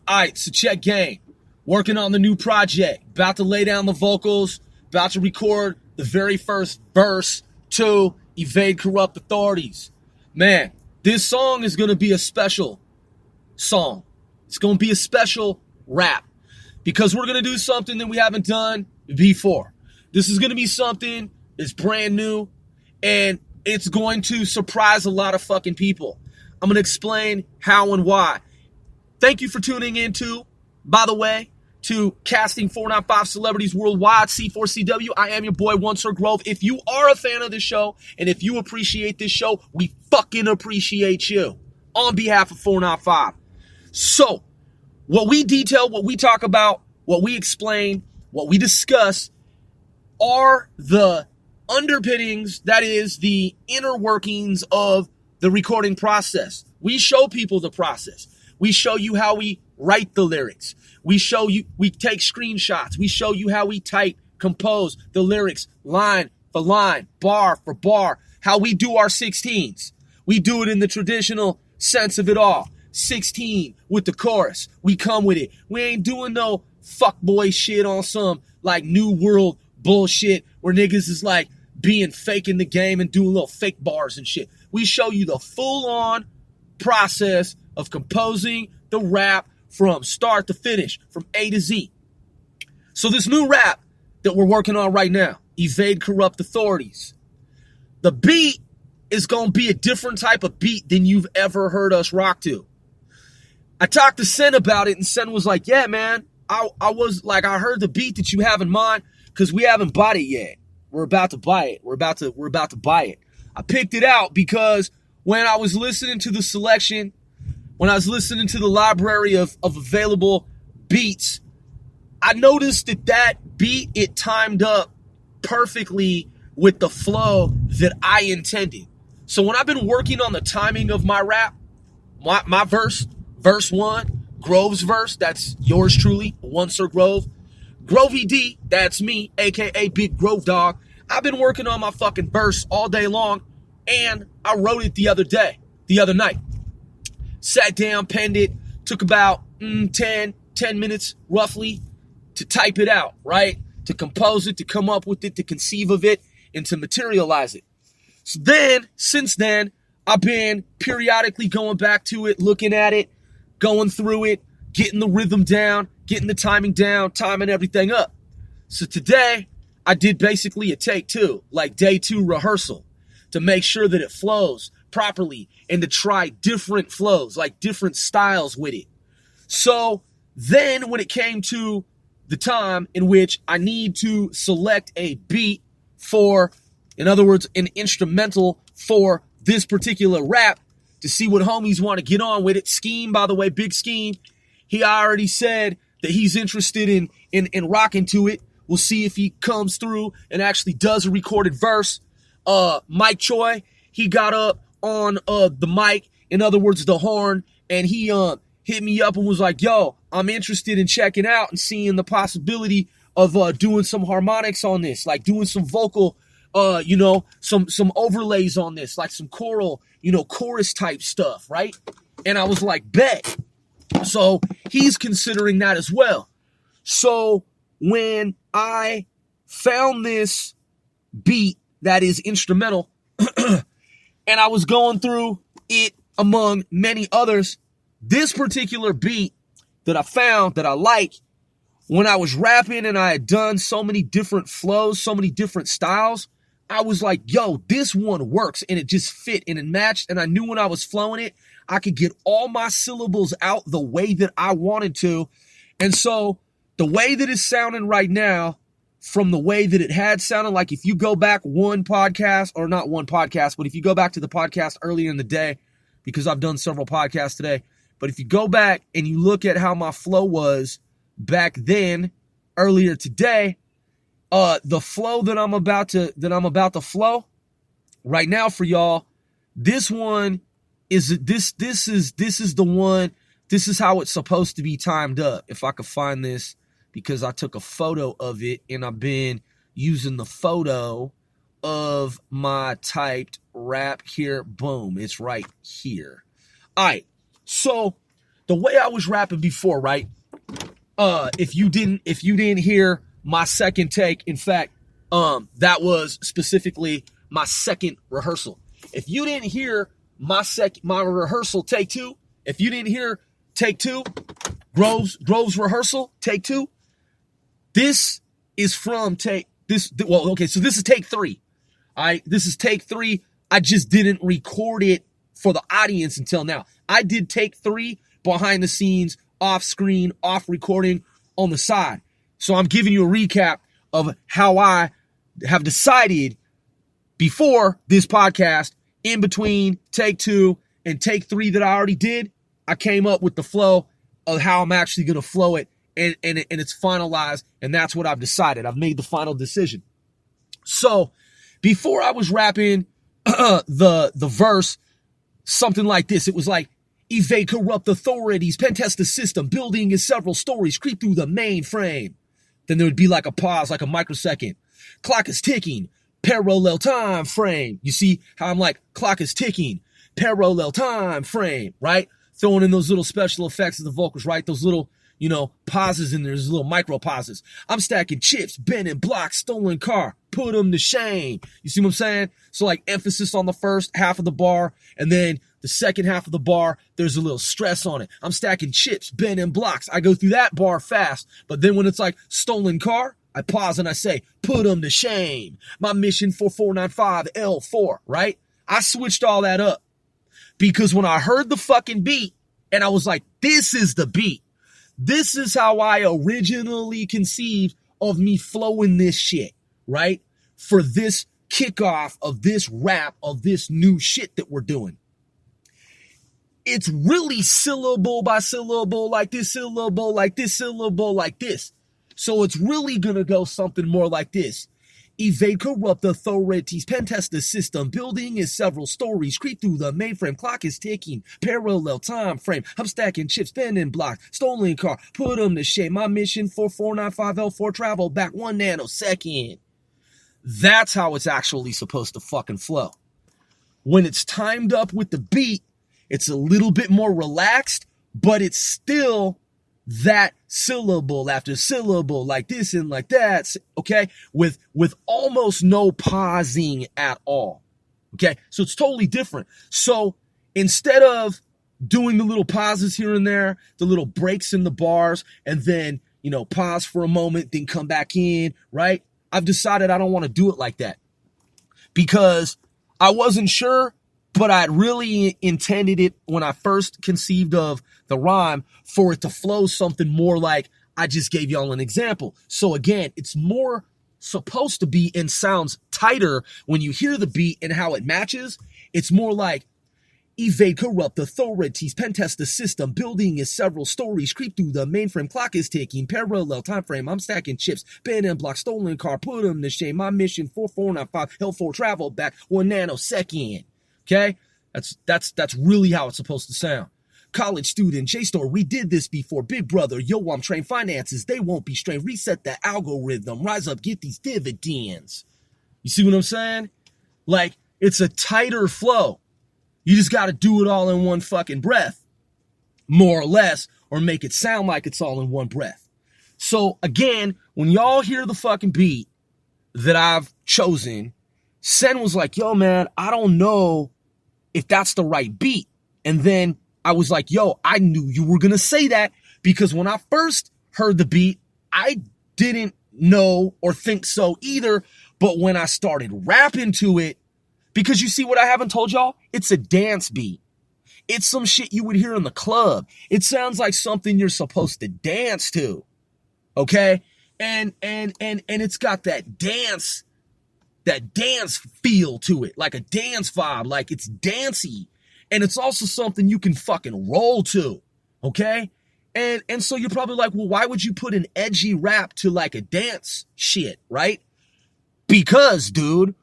All right, so check game. Working on the new project. About to lay down the vocals. About to record the very first verse to Evade Corrupt Authorities. Man, this song is going to be a special song. It's going to be a special rap because we're going to do something that we haven't done before. This is going to be something that's brand new and it's going to surprise a lot of fucking people. I'm going to explain how and why. Thank you for tuning in to, by the way, to Casting 495 Celebrities Worldwide, C4CW. I am your boy, One Sir Grove. If you are a fan of this show, and if you appreciate this show, we fucking appreciate you on behalf of 495. So, what we detail, what we talk about, what we explain, what we discuss are the underpinnings, that is, the inner workings of the recording process. We show people the process. We show you how we write the lyrics. We show you, we take screenshots. We show you how we type, compose the lyrics, line for line, bar for bar, how we do our 16s. We do it in the traditional sense of it all. 16 with the chorus. We come with it. We ain't doing no fuckboy shit on some like new world bullshit where niggas is like being fake in the game and doing little fake bars and shit. We show you the full-on process of composing the rap from start to finish, from A to Z. So this new rap that we're working on right now, Evade Corrupt Authorities, the beat is going to be a different type of beat than you've ever heard us rock to. I talked to Sen about it, and Sen was like, yeah, man, I was like, I heard the beat that you have in mind because we haven't bought it yet. We're about to buy it. We're about to buy it. I picked it out because when I was listening to the selection, when I was listening to the library of available beats, I noticed that beat, it timed up perfectly with the flow that I intended. So when I've been working on the timing of my rap, my verse 1, Grove's verse, that's yours truly, One Sir Grove, Grovey D, that's me, aka Big Grove Dog. I've been working on my fucking verse all day long, and I wrote it the other night. Sat down, penned it, took about 10 minutes roughly to type it out, right? To compose it, to come up with it, to conceive of it, and to materialize it. So then, since then, I've been periodically going back to it, looking at it, going through it, getting the rhythm down, getting the timing down, timing everything up. So today, I did basically a take 2, like day 2 rehearsal, to make sure that it flows properly and to try different flows, like different styles with it. So then when it came to the time in which I need to select a beat for, in other words, an instrumental for this particular rap to see what homies want to get on with it. Scheme, by the way, Big Scheme, he already said that he's interested in rocking to it. We'll see if he comes through and actually does a recorded verse. Mike Choi, he got up on the mic, in other words, the horn, and he hit me up and was like, yo, I'm interested in checking out and seeing the possibility of doing some harmonics on this, like doing some vocal, some overlays on this, like some choral, chorus type stuff, right? And I was like, bet. So he's considering that as well. So when I found this beat that is instrumental, and I was going through it among many others, this particular beat that I found that I like, when I was rapping and I had done so many different flows, so many different styles, I was like, yo, this one works, and it just fit and it matched, and I knew when I was flowing it, I could get all my syllables out the way that I wanted to. And so the way that it's sounding right now, from the way that it had sounded, like if you go back one podcast, or not one podcast, but if you go back to the podcast earlier in the day, because I've done several podcasts today, but if you go back and you look at how my flow was back then, earlier today, the flow that I'm about to flow right now for y'all, this one is this is the one, this is how it's supposed to be timed up. If I could find this, because I took a photo of it and I've been using the photo of my typed rap here. Boom, it's right here. All right, so the way I was rapping before, right? If you didn't hear my second take, in fact, that was specifically my second rehearsal. If you didn't hear my rehearsal take two, if you didn't hear take two, Grove's rehearsal take two, this is from so this is take three. All right, this is take three. I just didn't record it for the audience until now. I did take three behind the scenes, off screen, off recording on the side. So I'm giving you a recap of how I have decided before this podcast, in between take two and take three that I already did, I came up with the flow of how I'm actually going to flow it, and it's finalized, and that's what I've decided. I've made the final decision. So before I was rapping the verse, something like this. It was like, evade corrupt authorities, pen test the system, building is several stories, creep through the mainframe. Then there would be like a pause, like a microsecond. Clock is ticking, parallel time frame. You see how I'm like, clock is ticking, parallel time frame, right? Throwing in those little special effects of the vocals, right? Those little, pauses in there, those little micro pauses. I'm stacking chips, bending blocks, stolen car, put them to shame. You see what I'm saying? So like emphasis on the first half of the bar, and then the second half of the bar, there's a little stress on it. I'm stacking chips, bending blocks. I go through that bar fast, but then when it's like stolen car, I pause and I say, put them to shame. My mission 4495 L4, right? I switched all that up because when I heard the fucking beat and I was like, this is the beat. This is how I originally conceived of me flowing this shit, right? For this kickoff of this rap, of this new shit that we're doing. It's really syllable by syllable, like this syllable, like this syllable, like this. So it's really going to go something more like this. Evade corrupt authorities, pen test the system, building is several stories, creep through the mainframe, clock is ticking, parallel time frame, I'm stacking chips, bending blocks, stolen car, put them to shame, my mission 4495L4, travel back 1 nanosecond. That's how it's actually supposed to fucking flow. When it's timed up with the beat, it's a little bit more relaxed, but it's still that syllable after syllable, like this and like that, okay? With almost no pausing at all, okay? So it's totally different. So instead of doing the little pauses here and there, the little breaks in the bars, and then, pause for a moment, then come back in, right? I've decided I don't want to do it like that because I wasn't sure, but I really intended it when I first conceived of the rhyme for it to flow something more like I just gave y'all an example. So again, it's more supposed to be and sounds tighter when you hear the beat and how it matches. It's more like evade corrupt authorities, pen test the system, building is several stories, creep through the mainframe, clock is ticking, parallel time frame, I'm stacking chips, bending blocks, stolen car, put them to shame, my mission 4495 L4, travel back 1 nanosecond. Okay, that's really how it's supposed to sound. College student, JSTOR, we did this before. Big brother, yo, I'm trained finances. They won't be strained. Reset the algorithm. Rise up, get these dividends. You see what I'm saying? Like, it's a tighter flow. You just got to do it all in one fucking breath, more or less, or make it sound like it's all in one breath. So, again, when y'all hear the fucking beat that I've chosen, Sen was like, yo, man, I don't know if that's the right beat. And then I was like, yo, I knew you were going to say that because when I first heard the beat, I didn't know or think so either. But when I started rapping to it, because you see what I haven't told y'all? It's a dance beat. It's some shit you would hear in the club. It sounds like something you're supposed to dance to. Okay? And it's got that dance feel to it, like a dance vibe, like it's dancey. And it's also something you can fucking roll to, okay? And so you're probably like, well, why would you put an edgy rap to like a dance shit, right? Because, dude,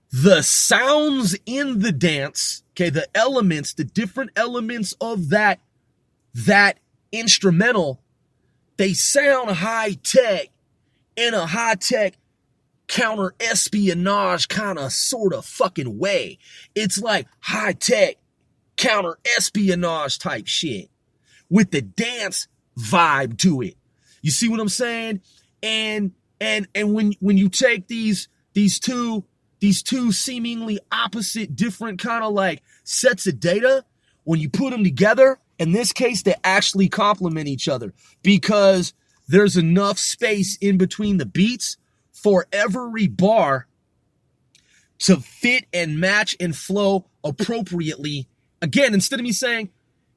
the sounds in the dance, okay, the elements, the different elements of that instrumental, they sound high-tech in a high-tech counter-espionage kind of sort of fucking way. It's like high-tech counter-espionage type shit. with the dance vibe to it. You see what I'm saying? And when you take these two seemingly opposite, different kind of like sets of data, when you put them together, in this case, they actually complement each other because there's enough space in between the beats for every bar to fit and match and flow appropriately. Again, instead of me saying,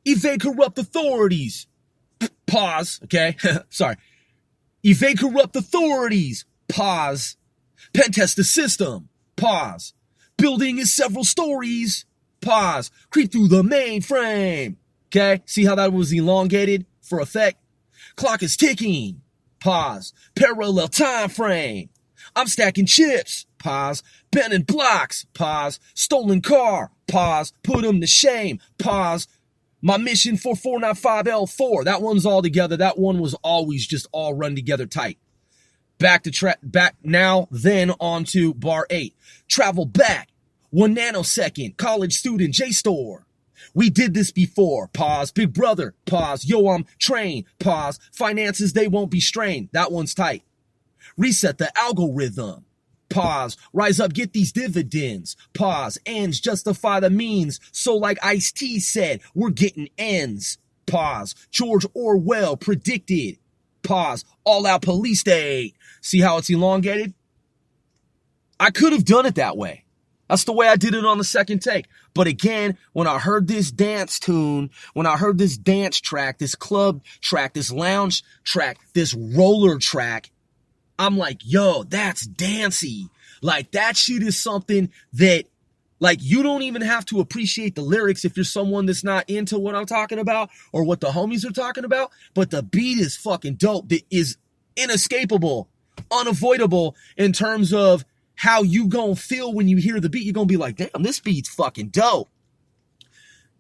evade corrupt authorities, pause, okay? Sorry. Evade corrupt authorities, pause. Pen test the system, pause. Building is several stories, pause. Creep through the mainframe, okay? See how that was elongated for effect? Clock is ticking, pause. Parallel time frame. I'm stacking chips, pause. Bending blocks, pause. Stolen car, pause. Put him to shame, pause. My mission for 495L4, that one's all together. That one was always just all run together tight. Back now, then on to bar 8. Travel back, 1 nanosecond, college student, JSTOR. We did this before, pause. Big brother, pause. Yo, I'm trained, pause. Finances, they won't be strained. That one's tight. Reset the algorithm, pause. Rise up, get these dividends, pause. Ends justify the means. So like Ice-T said, we're getting ends, pause. George Orwell predicted, pause. All out police state. See how it's elongated? I could have done it that way. That's the way I did it on the second take. But again, when I heard this dance tune, when I heard this dance track, this club track, this lounge track, this roller track, I'm like, yo, that's dancey. Like, that shit is something that, like, you don't even have to appreciate the lyrics if you're someone that's not into what I'm talking about or what the homies are talking about. But the beat is fucking dope. That is inescapable, unavoidable in terms of how you gonna feel when you hear the beat. You're gonna be like, damn, this beat's fucking dope.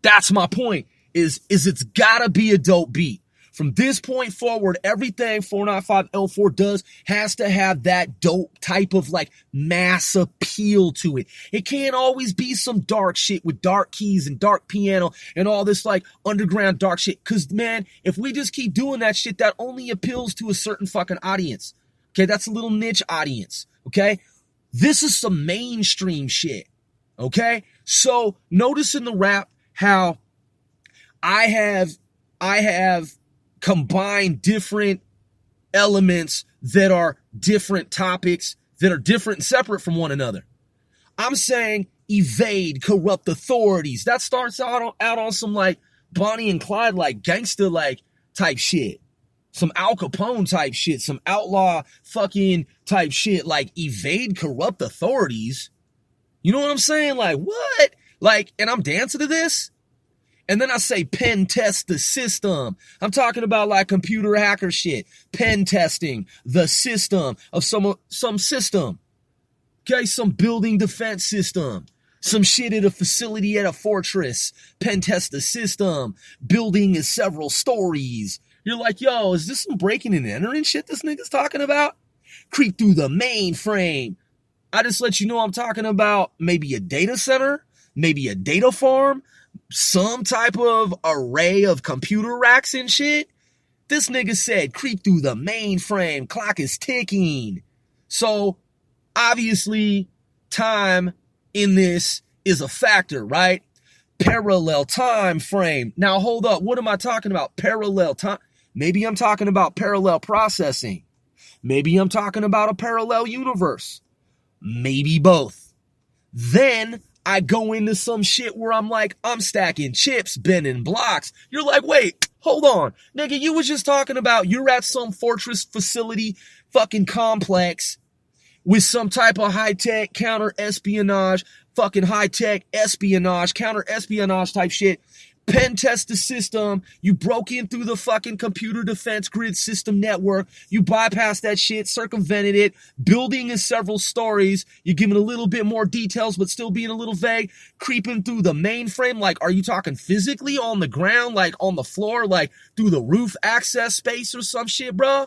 That's my point, is it's gotta be a dope beat. From this point forward, everything 495L4 does has to have that dope type of like mass appeal to it. It can't always be some dark shit with dark keys and dark piano and all this like underground dark shit. Cause man, if we just keep doing that shit, that only appeals to a certain fucking audience. Okay, that's a little niche audience. Okay, this is some mainstream shit. Okay, so notice in the rap how I have combine different elements that are different topics, that are different and separate from one another. I'm saying evade corrupt authorities. That starts out on some like Bonnie and Clyde, like gangster like type shit. Some Al Capone type shit, some outlaw fucking type shit, like evade corrupt authorities. You know what I'm saying? Like, what? Like, and I'm dancing to this? And then I say pen test the system. I'm talking about like computer hacker shit. Pen testing the system of some system. Okay, some building defense system. Some shit at a facility at a fortress. Pen test the system. Building is several stories. You're like, yo, is this some breaking and entering shit this nigga's talking about? Creep through the mainframe. I just let you know I'm talking about maybe a data center, maybe a data farm, some type of array of computer racks and shit. This nigga said, creep through the mainframe, clock is ticking. So, obviously, time in this is a factor, right? Parallel time frame. Now, hold up. What am I talking about? Parallel time. Maybe I'm talking about parallel processing. Maybe I'm talking about a parallel universe. Maybe both. Then I go into some shit where I'm like, I'm stacking chips, bending blocks. You're like, wait, hold on. Nigga, you was just talking about you're at some fortress facility fucking complex with some type of high-tech counter-espionage, fucking high-tech espionage, counter-espionage type shit. Pen test the system. You broke in through the fucking computer defense grid system network. You bypassed that shit, circumvented it. Building is several stories. You're giving a little bit more details, but still being a little vague. Creeping through the mainframe. Like, are you talking physically on the ground? Like, on the floor? Like, through the roof access space or some shit, bro?